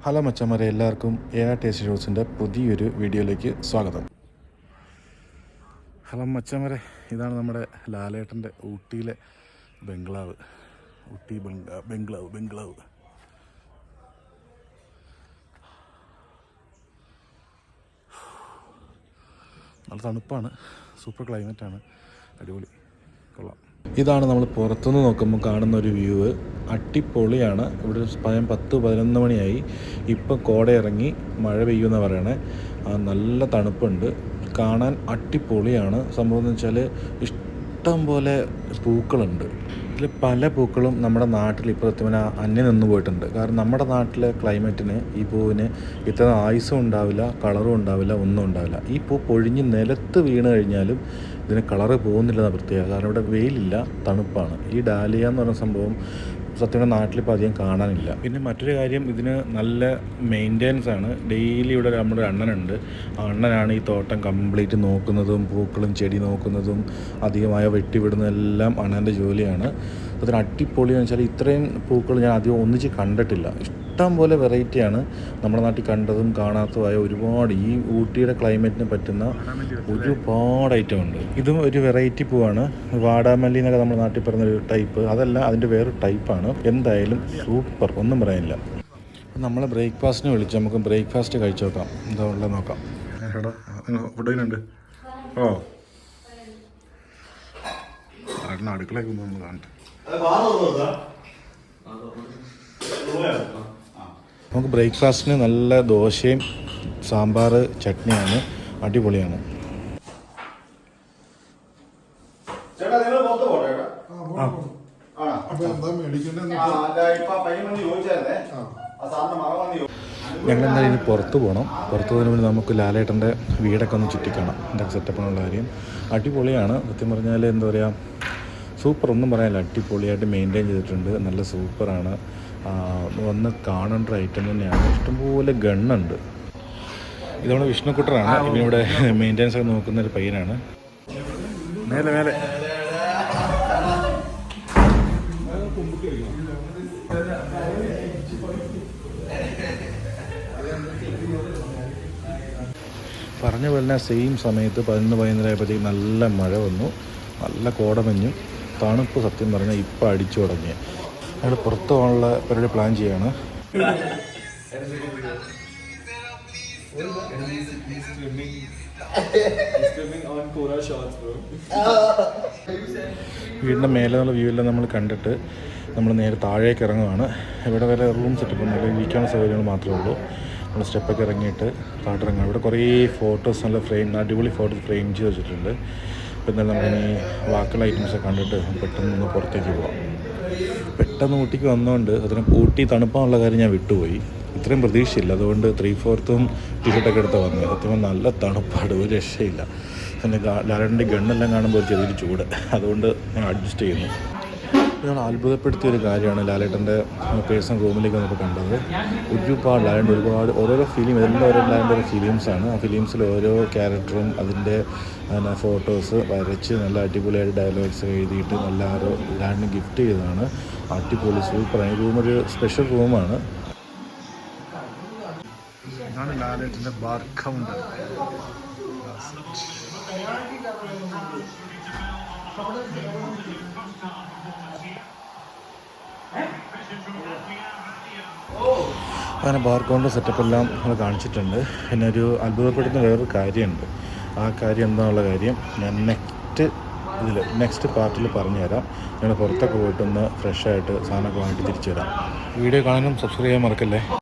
Hello മച്ചന്മാരെ, എല്ലാവർക്കും taste ഷോസിൻ്റെ പുതിയൊരു വീഡിയോയിലേക്ക് സ്വാഗതം. ഹലോ മച്ചന്മാരെ, ഇതാണ് നമ്മുടെ ലാലേട്ടൻ്റെ ഊട്ടിയിലെ ബംഗ്ലാവ്. ഊട്ടി ബംഗ്ലാവ് നല്ല തണുപ്പാണ്, സൂപ്പർ ക്ലൈമറ്റാണ്, അടിപൊളി, കൊള്ളാം. ഇതാണ് നമ്മൾ പുറത്തുനിന്ന് നോക്കുമ്പോൾ കാണുന്ന ഒരു വ്യൂ. അടിപൊളിയാണ്. ഇവിടെ സമയം 10-11 മണിയായി. ഇപ്പം കോട ഇറങ്ങി മഴ പെയ്യുമെന്ന് പറയണേ. നല്ല തണുപ്പുണ്ട്, കാണാൻ അടിപൊളിയാണ്. സംഭവം എന്ന് വെച്ചാൽ ഇഷ്ടം പോലെ പൂക്കളുണ്ട്. ഇതിൽ പല പൂക്കളും നമ്മുടെ നാട്ടിൽ ഇപ്പോൾ അന്യം നിന്ന് പോയിട്ടുണ്ട്. കാരണം നമ്മുടെ നാട്ടിലെ ക്ലൈമറ്റിന് ഈ പൂവിന് ഇത്ര ആയുസ്സും ഉണ്ടാവില്ല, കളറും ഉണ്ടാവില്ല, ഒന്നും ഉണ്ടാവില്ല. ഈ പൂ പൊഴിഞ്ഞ് നിലത്ത് വീണ് കഴിഞ്ഞാലും ഇതിന് കളറ് പോകുന്നില്ലെന്ന പ്രത്യേകത. കാരണം ഇവിടെ വെയിലില്ല, തണുപ്പാണ്. ഈ ഡാലിയ എന്ന് പറയുന്ന സംഭവം സത്യം നാട്ടിലിപ്പോൾ അധികം കാണാനില്ല. പിന്നെ മറ്റൊരു കാര്യം, ഇതിന് നല്ല മെയിൻ്റെനൻസ് ആണ്. ഡെയിലി ഇവിടെ നമ്മുടെ അണ്ണനുണ്ട്. ആ അണ്ണനാണ് ഈ തോട്ടം കംപ്ലീറ്റ് നോക്കുന്നതും പൂക്കളും ചെടി നോക്കുന്നതും അധികമായ വെട്ടിവിടുന്നതെല്ലാം അണ്ണൻ്റെ ജോലിയാണ്. അതിന് അടിപൊളിയെന്ന് വെച്ചാൽ ഇത്രയും പൂക്കൾ ഞാൻ അധികം ഒന്നിച്ച് കണ്ടിട്ടില്ല. ഇഷ്ടം പോലെ വെറൈറ്റിയാണ് നമ്മുടെ നാട്ടിൽ കണ്ടതും കാണാത്തതുമായ ഒരുപാട്. ഈ ഊട്ടിയുടെ ക്ലൈമറ്റിന് പറ്റുന്ന ഒരുപാട് ഐറ്റം ഉണ്ട്. ഇതും ഒരു വെറൈറ്റി പൂവാണ്. വാടാമല്ലി എന്നൊക്കെ നമ്മുടെ നാട്ടിൽ പറഞ്ഞൊരു ടൈപ്പ്, അതല്ല, അതിൻ്റെ വേറൊരു ടൈപ്പാണ്. എന്തായാലും സൂപ്പർ, ഒന്നും പറയാനില്ല. നമ്മളെ ബ്രേക്ക്ഫാസ്റ്റിന് വിളിച്ച് നമുക്ക് ബ്രേക്ക്ഫാസ്റ്റ് കഴിച്ചു നോക്കാം. എന്താ ഉള്ളത് നോക്കാം. ഫുഡിനുണ്ട്. അടുക്കളയൊക്കെ നമ്മൾ കാണട്ടെ. നമുക്ക് ബ്രേക്ക്ഫാസ്റ്റിന് നല്ല ദോശയും സാമ്പാർ ചട്നിയാണ്, അടിപൊളിയാണ്. ഞങ്ങളെന്തായാലും ഇനി പുറത്ത് പോകണം. പുറത്ത് പോകുന്നതിന് മുന്നേ നമുക്ക് ലാലേട്ടൻ്റെ വീടൊക്കെ ഒന്ന് ചുറ്റിക്കാണാം. എന്തൊക്കെ സെറ്റപ്പാണുള്ള കാര്യം. അടിപൊളിയാണ്. സത്യം പറഞ്ഞാൽ എന്താ പറയുക, സൂപ്പർ, ഒന്നും പറയാനില്ല. അടിപൊളിയായിട്ട് മെയിൻറ്റെയിൻ ചെയ്തിട്ടുണ്ട്. നല്ല സൂപ്പറാണ്. വന്ന് കാണേണ്ട ഐറ്റം തന്നെയാണ്. ഇഷ്ടംപോലെ ഗണ്ണുണ്ട്. ഇതവിടെ വിഷ്ണുക്കുട്ടറാണ്. ഇവനിവിടെ മെയിൻ്റെനൻസ് ഒക്കെ നോക്കുന്ന ഒരു പയ്യനാണ്. മേലെ പറഞ്ഞ പോലെ തന്നെ സെയിം സമയത്ത് 11-11 നല്ല മഴ വന്നു. നല്ല കോടമഞ്ഞും തണുപ്പ്. സത്യം പറഞ്ഞാൽ ഇപ്പം അടിച്ചു തുടങ്ങി. ഞങ്ങൾ പുറത്ത് പോകാനുള്ള പരിപാടി പ്ലാൻ ചെയ്യാണ്. വീടിൻ്റെ മേലെ നിന്നുള്ള വ്യൂ എല്ലാം നമ്മൾ കണ്ടിട്ട് നമ്മൾ നേരെ താഴേക്ക് ഇറങ്ങുകയാണ്. ഇവിടെ വരെ റൂം സെറ്റപ്പ് ഒന്നും ഇല്ല, ഇരിക്കാനുള്ള സൗകര്യങ്ങൾ മാത്രമേ ഉള്ളൂ. നമ്മൾ സ്റ്റെപ്പൊക്കെ ഇറങ്ങിയിട്ട് താഴെയിറങ്ങാം. ഇവിടെ കുറേ ഫോട്ടോസ്, നല്ല ഫ്രെയിം, അടിപൊളി ഫോട്ടോസ് ഫ്രെയിം ചെയ്ത് വെച്ചിട്ടുണ്ട്. അപ്പോൾ എന്തായാലും നമുക്കിനി ബാക്കിയുള്ള ഐറ്റംസൊക്കെ കണ്ടിട്ട് പെട്ടെന്ന് പുറത്തേക്ക് പോകാം. പെട്ടെന്ന് ഊട്ടിക്ക് വന്നതുകൊണ്ട് അതിന് ഊട്ടി തണുപ്പാനുള്ള കാര്യം ഞാൻ വിട്ടുപോയി. ഇത്രയും പ്രതീക്ഷയില്ല. അതുകൊണ്ട് 3/4 ടീഷർട്ടൊക്കെ എടുത്ത് വന്നത്. സത്യം നല്ല തണുപ്പാട്, ഒരു രക്ഷയില്ല. പിന്നെ ലാലേട്ടൻ്റെ ഗണ്ണെല്ലാം കാണുമ്പോൾ ചെറിയൊരു ചൂട്, അതുകൊണ്ട് ഞാൻ അഡ്ജസ്റ്റ് ചെയ്യുന്നു. ഇതാണ് അത്ഭുതപ്പെടുത്തിയൊരു കാര്യമാണ് ലാലേട്ടൻ്റെ പേഴ്സണൽ റൂമിലേക്ക് നമുക്ക് കണ്ടത്. ഒരുപാട് ലാലേട്ടൻ, ഒരുപാട് ഓരോരോ ഫിലിം, ഇതെല്ലാം ഓരോ ലാലേട്ടൻ്റെ ഫിലിംസാണ്. ആ ഫിലിംസിൽ ഓരോ ക്യാരക്ടറും അതിൻ്റെ ഫോട്ടോസ് വരച്ച് നല്ല അടിപൊളിയായിട്ട് ഡയലോഗ്സ് എഴുതിയിട്ട് നല്ല ആരോ ലാലേട്ടന് ഗിഫ്റ്റ് ചെയ്തതാണ്. അടിപൊളി, സൂപ്പറാണ്. ഈ റൂമൊരു സ്പെഷ്യൽ റൂമാണ്. ഇതാണ് ലാലേട്ടൻ്റെ ബാർ കൗണ്ടർ. അങ്ങനെ ബാർ കൗണ്ടർ സെറ്റപ്പെല്ലാം നമ്മൾ കാണിച്ചിട്ടുണ്ട്. പിന്നെ ഒരു അത്ഭുതപ്പെടുന്ന വേറൊരു കാര്യമുണ്ട്. ആ കാര്യം എന്താണെന്നുള്ള കാര്യം ഞാൻ നെക്സ്റ്റ് പാർട്ടിൽ പറഞ്ഞു തരാം. ഞങ്ങൾ പുറത്തൊക്കെ പോയിട്ടൊന്ന് ഫ്രഷായിട്ട് സാധനമൊക്കെ വാങ്ങിയിട്ട് തിരിച്ചു തരാം. വീഡിയോ കാണാനും സബ്സ്ക്രൈബ് ചെയ്യാൻ മറക്കല്ലേ.